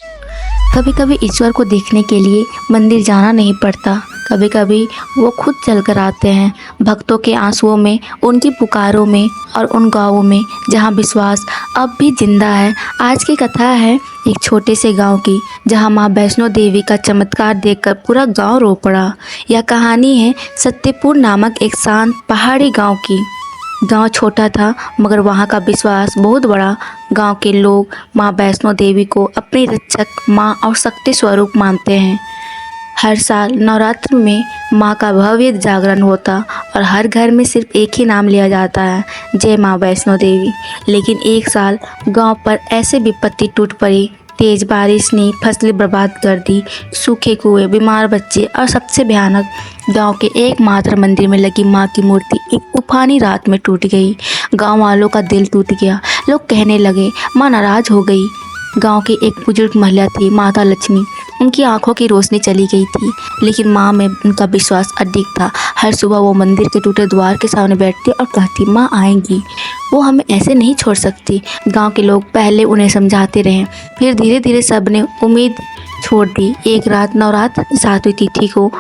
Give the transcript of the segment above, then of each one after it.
कभी कभी ईश्वर को देखने के लिए मंदिर जाना नहीं पड़ता। कभी कभी वो खुद चलकर आते हैं, भक्तों के आंसुओं में, उनकी पुकारों में और उन गाँवों में जहाँ विश्वास अब भी जिंदा है। आज की कथा है एक छोटे से गांव की, जहां मां वैष्णो देवी का चमत्कार देखकर पूरा गांव रो पड़ा। यह कहानी है सत्यपुर नामक एक शांत पहाड़ी गांव की। गांव छोटा था मगर वहां का विश्वास बहुत बड़ा। गांव के लोग मां वैष्णो देवी को अपनी रक्षक, मां और शक्ति स्वरूप मानते हैं। हर साल नवरात्र में मां का भव्य जागरण होता और हर घर में सिर्फ एक ही नाम लिया जाता है, जय मां वैष्णो देवी। लेकिन एक साल गांव पर ऐसे विपत्ति टूट पड़ी। तेज बारिश ने फसलें बर्बाद कर दी, सूखे कुएं, बीमार बच्चे और सबसे भयानक, गांव के एकमात्र मंदिर में लगी मां की मूर्ति एक तूफानी रात में टूट गई। गांव वालों का दिल टूट गया। लोग कहने लगे मां नाराज हो गई। गांव की एक बुजुर्ग महिला थी, माता लक्ष्मी। उनकी आंखों की रोशनी चली गई थी, लेकिन माँ में उनका विश्वास अडिग था। हर सुबह वो मंदिर के टूटे द्वार के सामने बैठती और कहती, माँ आएंगी, वो हमें ऐसे नहीं छोड़ सकती। गांव के लोग पहले उन्हें समझाते रहे, फिर धीरे धीरे सब ने उम्मीद छोड़ दी। एक रात नवरात्र 7वीं तिथि को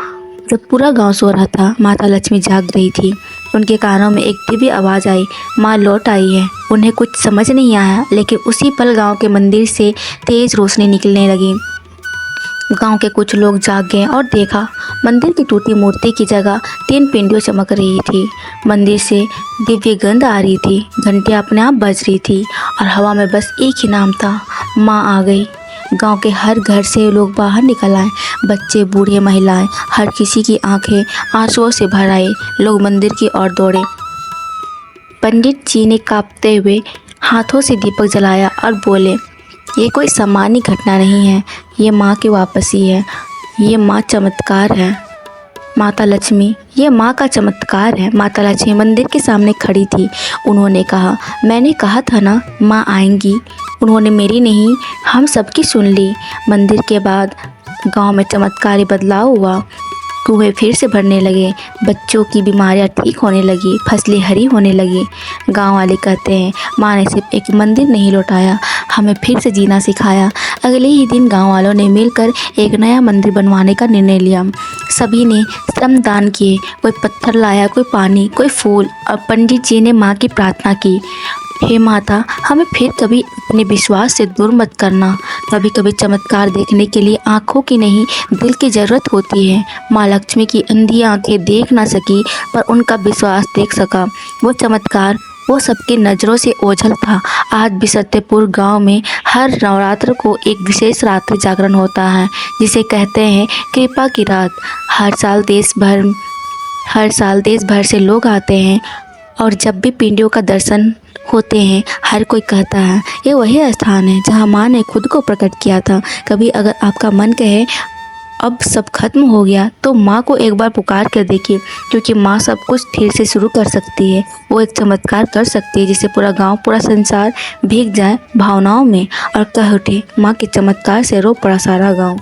जब पूरा गांव सो रहा था, माता लक्ष्मी जाग रही थी। उनके कानों में एक दिव्य आवाज़ आई, माँ लौट आई है। उन्हें कुछ समझ नहीं आया, लेकिन उसी पल गांव के मंदिर से तेज रोशनी निकलने लगी। गांव के कुछ लोग जाग गए और देखा, मंदिर की टूटी मूर्ति की जगह 3 पिंडियों चमक रही थी। मंदिर से दिव्य गंध आ रही थी, घंटियां अपने आप बज रही थी और हवा में बस एक ही नाम था, माँ आ गई। गांव के हर घर से लोग बाहर निकल आए, बच्चे, बूढ़े, महिलाएं, हर किसी की आंखें आंसुओं से भर आई। लोग मंदिर की ओर दौड़े। पंडित जी ने कांपते हुए हाथों से दीपक जलाया और बोले, ये कोई सामान्य घटना नहीं है, ये माँ की वापसी है, ये माँ चमत्कार है। माता लक्ष्मी, ये माँ का चमत्कार है। माता लक्ष्मी मंदिर के सामने खड़ी थी। उन्होंने कहा, मैंने कहा था ना माँ आएंगी। उन्होंने मेरी नहीं, हम सबकी सुन ली। मंदिर के बाद गांव में चमत्कारी बदलाव हुआ। कुएं फिर से भरने लगे, बच्चों की बीमारियां ठीक होने लगी, फसलें हरी होने लगी। गांव वाले कहते हैं, माँ ने सिर्फ एक मंदिर नहीं लौटाया, हमें फिर से जीना सिखाया। अगले ही दिन गांव वालों ने मिलकर एक नया मंदिर बनवाने का निर्णय लिया। सभी ने श्रमदान किए, कोई पत्थर लाया, कोई पानी, कोई फूल, और पंडित जी ने माँ की प्रार्थना की, हे माता, हमें फिर कभी अपने विश्वास से दूर मत करना। कभी कभी चमत्कार देखने के लिए आँखों की नहीं, दिल की ज़रूरत होती है। माँ लक्ष्मी की अंधी आँखें देख ना सकी, पर उनका विश्वास देख सका। वो चमत्कार वो सबकी नज़रों से ओझल था। आज भी सत्यपुर गांव में हर नवरात्र को एक विशेष रात्रि जागरण होता है, जिसे कहते हैं कृपा की रात। हर साल देश भर से लोग आते हैं और जब भी पिंडियों का दर्शन होते हैं, हर कोई कहता है ये वही स्थान है जहां माँ ने खुद को प्रकट किया था। कभी अगर आपका मन कहे अब सब खत्म हो गया, तो माँ को एक बार पुकार कर देखिए, क्योंकि माँ सब कुछ फिर से शुरू कर सकती है। वो एक चमत्कार कर सकती है जिससे पूरा गांव, पूरा संसार भीग जाए भावनाओं में और कह उठे, माँ के चमत्कार से रो पड़ा सारा गांव।